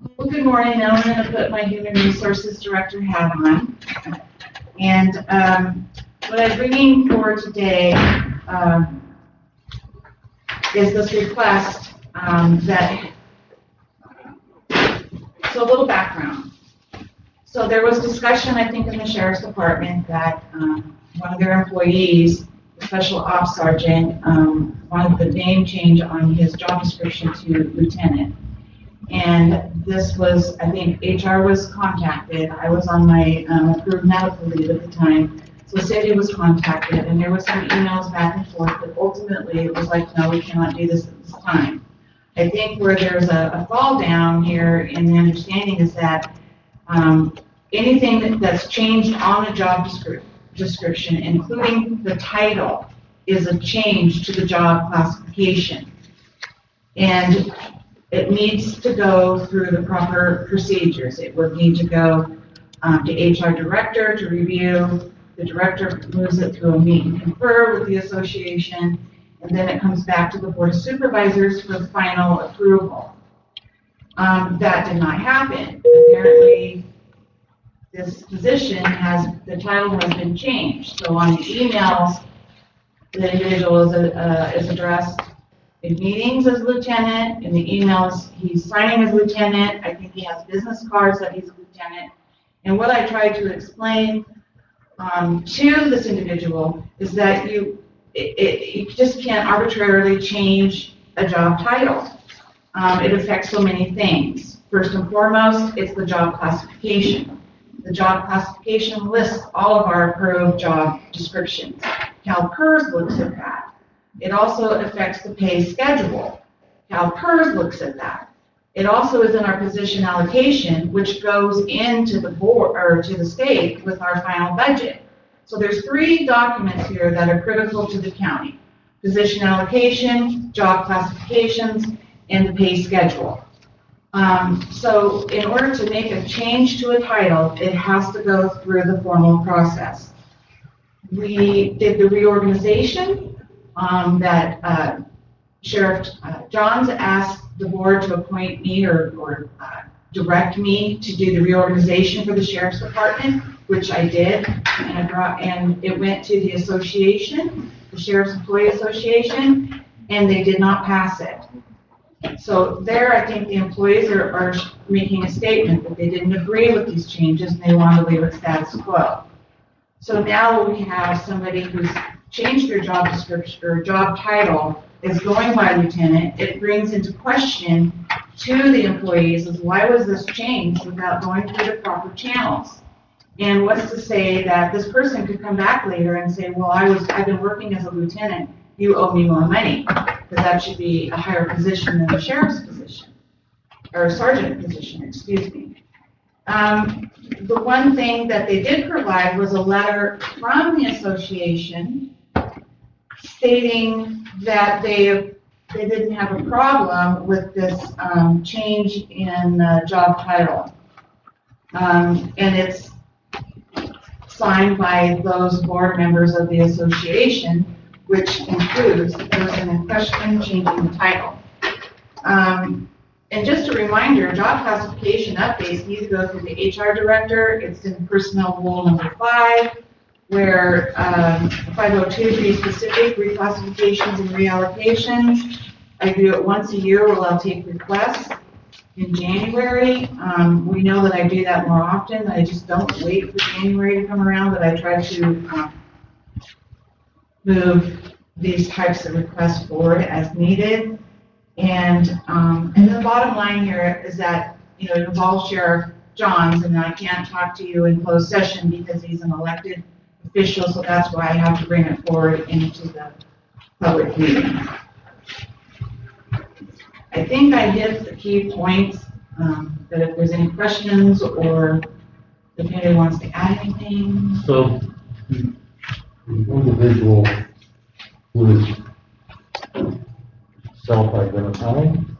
Well, good morning. Now I'm going to put my Human Resources Director hat on. And what I'm bringing forward today is this request so a little background. So there was discussion, I think, in the Sheriff's Department that one of their employees, the Special Ops Sergeant, wanted the name change on his job description to Lieutenant. And this was, I think, HR was contacted. I was on my approved medical leave at the time. So Cindy was contacted, and there was some emails back and forth, but ultimately it was like, no, we cannot do this at this time. I think where there's a fall down here in the understanding is that anything that's changed on a job description, including the title, is a change to the job classification. And it needs to go through the proper procedures. It would need to go to HR Director to review. The Director moves it through a meet and confer with the association, and then it comes back to the Board of Supervisors for final approval. That did not happen. Apparently, this position the title has been changed. So on the emails, the individual is addressed in meetings as lieutenant. In the emails, he's signing as lieutenant. I think he has business cards that he's a lieutenant. And what I tried to explain to this individual is that you just can't arbitrarily change a job title. It affects so many things. First and foremost, it's the job classification. The job classification lists all of our approved job descriptions. CalPERS looks at that. It also affects the pay schedule. CalPERS looks at that. It also is in our position allocation, which goes into the board or to the state with our final budget. So there's 3 documents here that are critical to the county: position allocation, job classifications, and the pay schedule. So in order to make a change to a title, it has to go through the formal process. We did the reorganization that Sherrif Johns asked the board to appoint me or direct me to do the reorganization for the Sheriff's Department, which I did, and it went to the association, the Sheriff's Employee Association, and they did not pass it. So there, I think the employees are making a statement that they didn't agree with these changes and they want to leave it status quo. So now we have somebody who's changed their job description or job title is going by lieutenant. It brings into question to the employees is why was this changed without going through the proper channels? And what's to say that this person could come back later and say, well, I've been working as a lieutenant, you owe me more money, because that should be a higher position than the sheriff's position, or sergeant position, excuse me. The one thing that they did provide was a letter from the association stating that they didn't have a problem with this change in job title. And it's signed by those board members of the association, which includes the person in question changing the title. And just a reminder, job classification updates need to go through the HR director. It's in personnel rule number 5, where 502 to be specific, reclassifications and reallocations. I do it once a year where I'll take requests in January. We know that I do that more often. I just don't wait for January to come around, but I try to move these types of requests forward as needed. And the bottom line here is that, it involves Sheriff Johns, and I can't talk to you in closed session because he's an elected official, so that's why I have to bring it forward into the public meeting. I think I hit the key points, but if there's any questions or if anybody wants to add anything. So, the individual who is self-identifying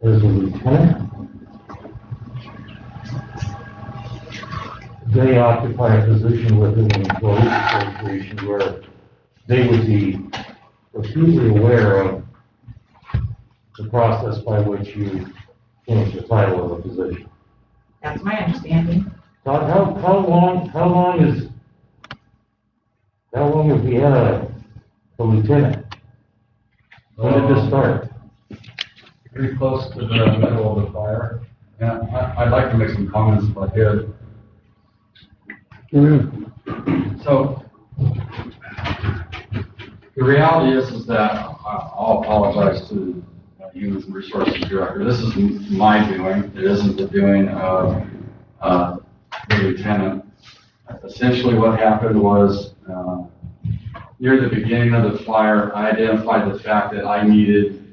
as a lieutenant, they occupy a position within an employees association where they would be profusely aware of the process by which you change the title of the position. That's my understanding. Todd, how long have we had a lieutenant? When did this start? Pretty close to the middle of the fire. And I'd like to make some comments if I could. So, the reality is that I'll apologize to the Human Resources Director. This is my doing. It isn't the doing of the lieutenant. Essentially what happened was, near the beginning of the fire, I identified the fact that I needed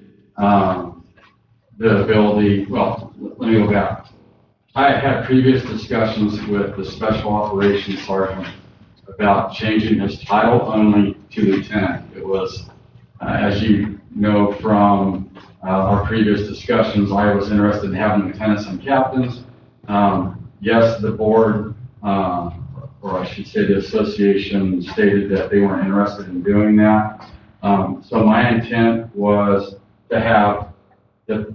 the ability, well, let me go back. I had had previous discussions with the Special Operations Sergeant about changing his title only to lieutenant. It was, as you know from our previous discussions, I was interested in having lieutenants and captains. Yes, the board, or I should say the association, stated that they weren't interested in doing that. So my intent was to have the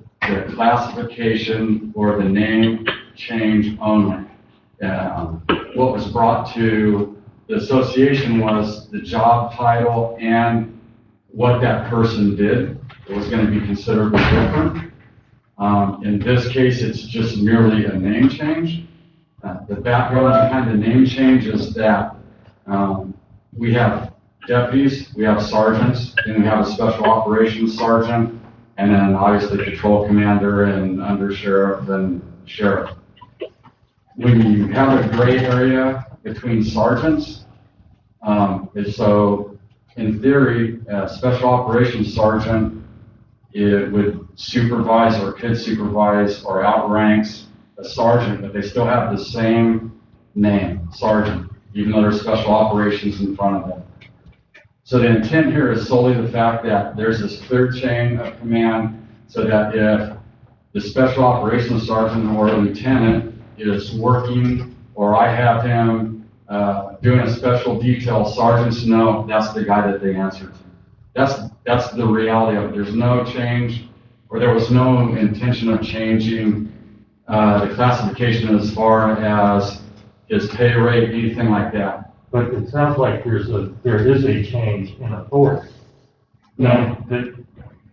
classification or the name change only. What was brought to the association was the job title and what that person did. It was going to be considerably different. In this case, it's just merely a name change. The background behind the name change is that we have deputies, we have sergeants, and we have a special operations sergeant, and then obviously patrol commander and undersheriff and sheriff. When you have a gray area between sergeants, so in theory, a special operations sergeant, it would supervise or could supervise or outranks a sergeant, but they still have the same name, sergeant, even though there's special operations in front of them. So the intent here is solely the fact that there's this clear chain of command so that if the special operations sergeant or lieutenant is working, or I have him doing a special detail, sergeants know that's the guy that they answer to. That's the reality of it. There's no change, or there was no intention of changing the classification as far as his pay rate, anything like that. But it sounds like there is a change in authority. No,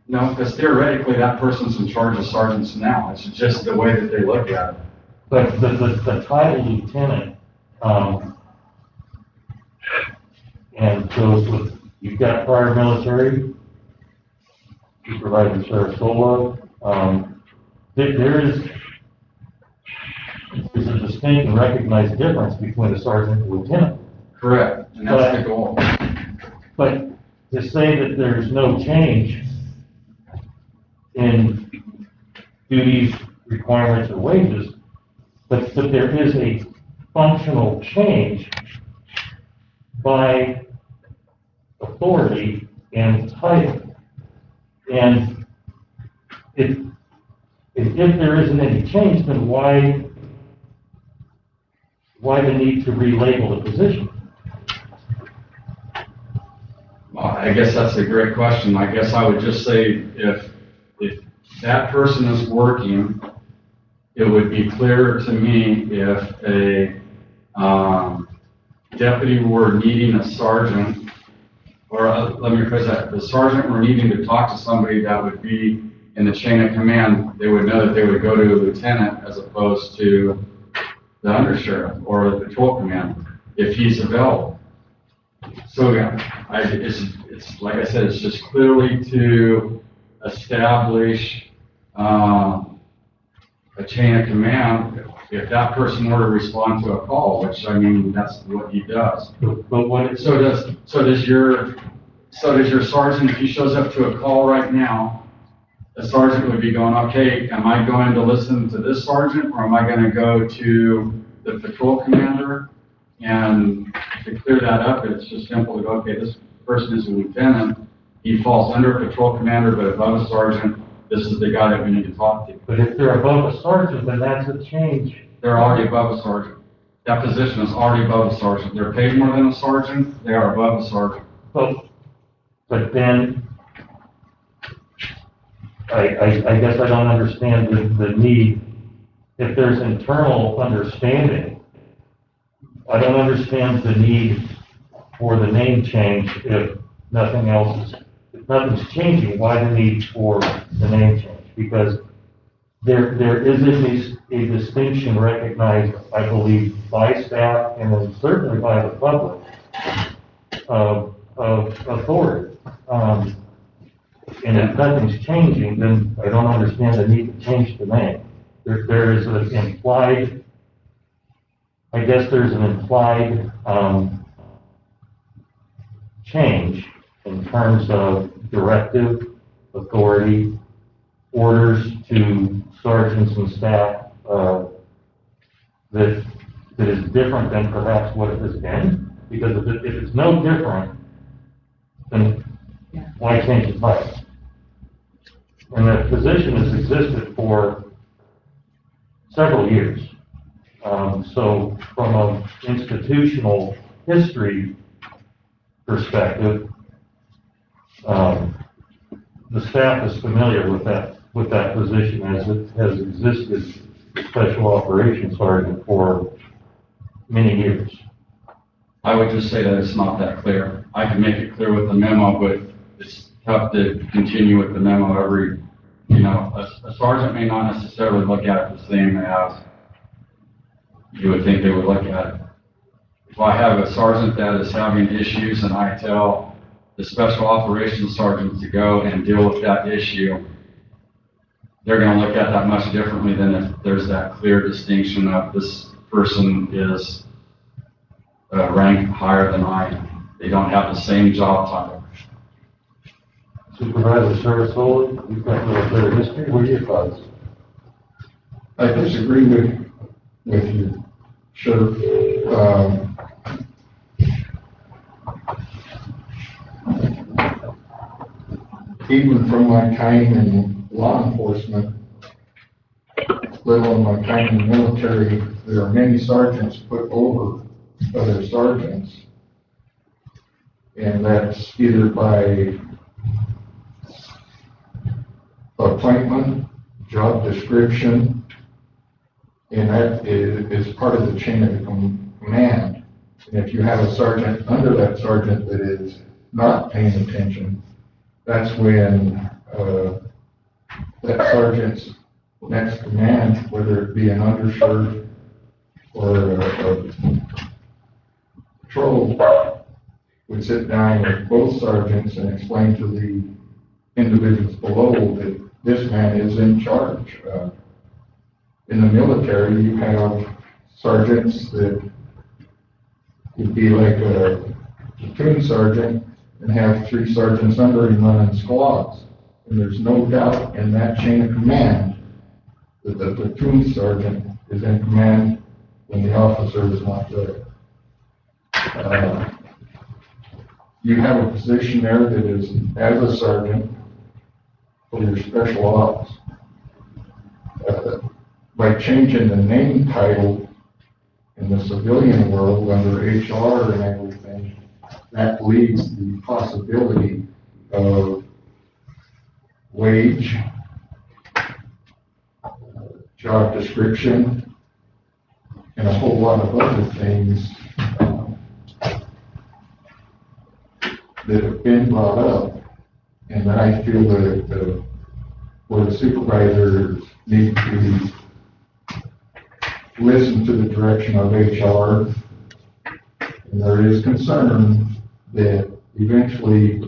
because theoretically that person's in charge of sergeants now. It's just the way that they look at it. But the title lieutenant, and goes with, you've got prior military, Supervisor Sherrif, there's a distinct and recognized difference between a sergeant and a lieutenant. Correct, and that's the goal. But to say that there's no change in duties, requirements, or wages, but there is a functional change by authority and title. And if there isn't any change, then why the need to relabel the position? Well, I guess that's a great question. I guess I would just say if that person is working, it would be clearer to me if a deputy were needing a sergeant, or let me rephrase that, the sergeant were needing to talk to somebody that would be in the chain of command, they would know that they would go to a lieutenant as opposed to the undersheriff or the patrol commander if he's available. So yeah, it's like I said, it's just clearly to establish a chain of command. If that person were to respond to a call, which I mean, that's what he does. But what So does your sergeant, if he shows up to a call right now, the sergeant would be going, okay, am I going to listen to this sergeant, or am I going to go to the patrol commander? And to clear that up, it's just simple to go, okay, this person is a lieutenant, he falls under a patrol commander, but above a sergeant, this is the guy that we need to talk to. But if they're above a sergeant, then that's a change. They're already above a sergeant. That position is already above a sergeant. They're paid more than a sergeant, they are above a sergeant. But then, I guess I don't understand the need, if there's internal understanding, I don't understand the need for the name change if nothing else is, if nothing's changing, why the need for the name change? Because there is a distinction recognized, I believe, by staff and then certainly by the public of authority. And if nothing's changing, then I don't understand the need to change the name. There is an implied, I guess there's an implied change in terms of directive, authority, orders to sergeants and staff that is different than perhaps what it has been. Because if it's no different, then why change the title? And that position has existed for several years. So from an institutional history perspective, the staff is familiar with that position as it has existed, special operations sergeant, for many years. I would just say that it's not that clear. I can make it clear with the memo, but it's tough to continue with the memo every, a sergeant may not necessarily look at it the same as you would think they would look at it. If I have a sergeant that is having issues and I tell the special operations sergeant to go and deal with that issue, they're going to look at that much differently than if there's that clear distinction of this person is ranked higher than I am. They don't have the same job title. Supervisor Sherrif, you've got a little bit of history. What are your thoughts? I disagree with you, Sheriff. Even from my time in law enforcement, let alone my time in the military, there are many sergeants put over other sergeants. And that's either by appointment, job description, and that is part of the chain of command. And if you have a sergeant under that sergeant that is not paying attention, that's when that sergeant's next command, whether it be an undershirt or a patrol, would sit down with both sergeants and explain to the individuals below that this man is in charge. In the military, you have sergeants that would be like a platoon sergeant and have 3 sergeants under him running squads. And there's no doubt in that chain of command that the platoon sergeant is in command when the officer is not there. You have a position there that is as a sergeant for your special ops. By changing the name title in the civilian world under HR and everything, that leaves the possibility of wage, job description, and a whole lot of other things that have been brought up, and that I feel that the Board of Supervisors need to listen to the direction of HR, and there is concern that eventually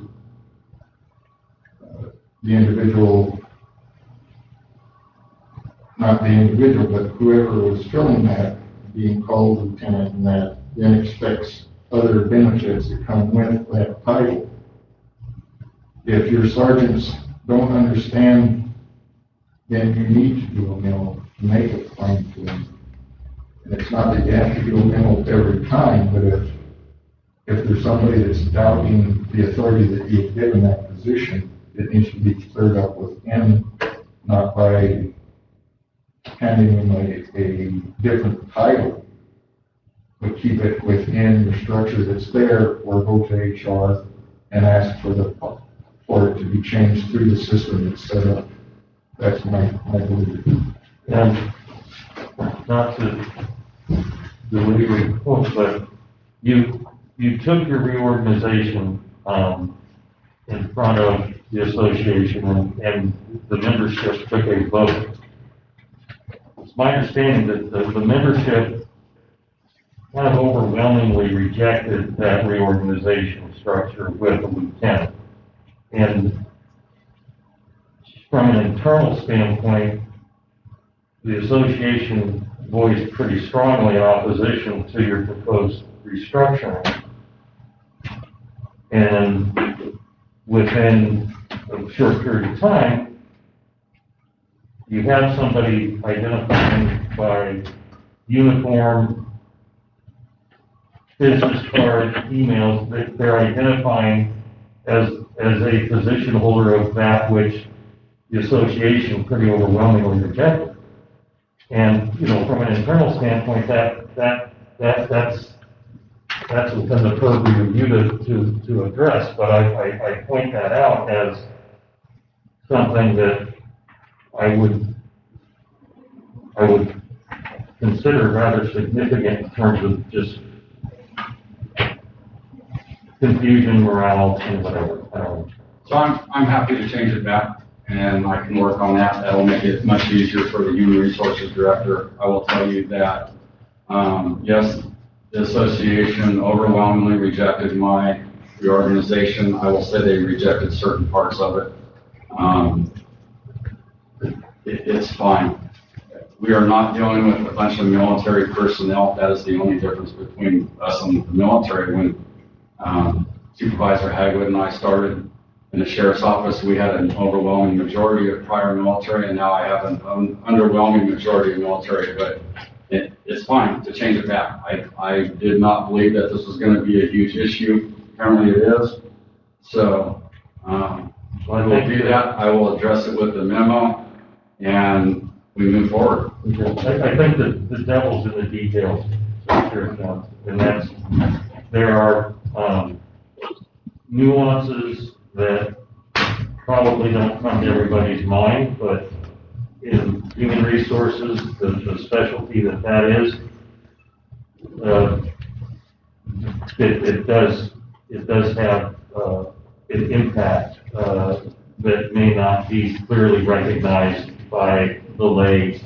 the individual, not the individual, but whoever was filling that, being called lieutenant, and that then expects other benefits that come with that title. If your sergeants don't understand, then you need to do a memo to make it plain to them. And it's not that you have to do a memo every time, but if there's somebody that's doubting the authority that you've given that position, it needs to be cleared up with him, not by handing him a different title, but keep it within the structure that's there, or go to HR and ask for it to be changed through the system that's set up That's my belief. And not to belabor the point, but you took your reorganization, in front of the association and the membership took a vote. It's my understanding that the membership kind of overwhelmingly rejected that reorganization structure with the lieutenant. And from an internal standpoint, the association voiced pretty strongly in opposition to your proposed restructuring. And within a short period of time, you have somebody identifying by uniform, business card, emails, that they're identifying as a position holder of that which the association pretty overwhelmingly rejected. And, you know, from an internal standpoint, that's within the purview of you to address, but I point that out as something that I would consider rather significant in terms of just confusion, morale, and whatever. So I'm happy to change it back, and I can work on that. That'll make it much easier for the Human Resources Director. I will tell you that, yes, the association overwhelmingly rejected my reorganization. I will say they rejected certain parts of it. It's fine. We are not dealing with a bunch of military personnel. That is the only difference between us and the military. When Supervisor Hagwood and I started in the sheriff's office, we had an overwhelming majority of prior military, and now I have an underwhelming majority of military, but it's fine to change it back. I did not believe that this was going to be a huge issue. Apparently it is. So I will do that. I will address it with the memo, and we move forward. I think that the devil's in the details, and that's, there are nuances that probably don't come to everybody's mind, but in human resources, the specialty that is, it does have an impact that may not be clearly recognized by the lay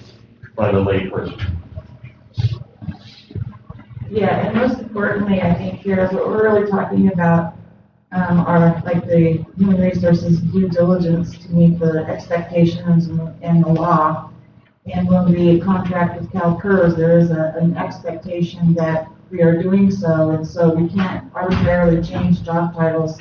person. Yeah, and most importantly, I think here is what we're really talking about, are like the human resources due diligence to meet the expectations and the law. And when we contract with CalPERS, there is an expectation that we are doing so, and so we can't arbitrarily change job titles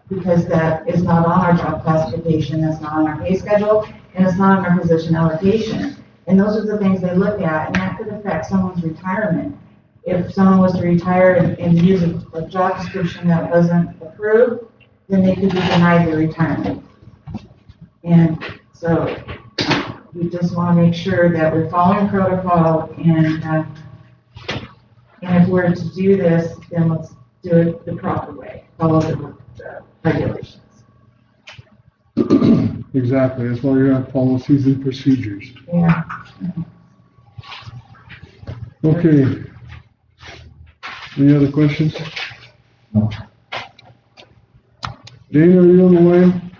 because that is not on our job classification, that's not on our pay schedule, and it's not on our position allocation. And those are the things they look at, and that could affect someone's retirement. If someone was to retire and use a job description that wasn't approved, then they could be denied their retirement. And so we just want to make sure that we're following protocol, and if we're to do this, then let's do it the proper way, follow the regulations. Exactly, that's why you have policies and procedures. Yeah. Okay. Any other questions? No. Dana, are you on the line?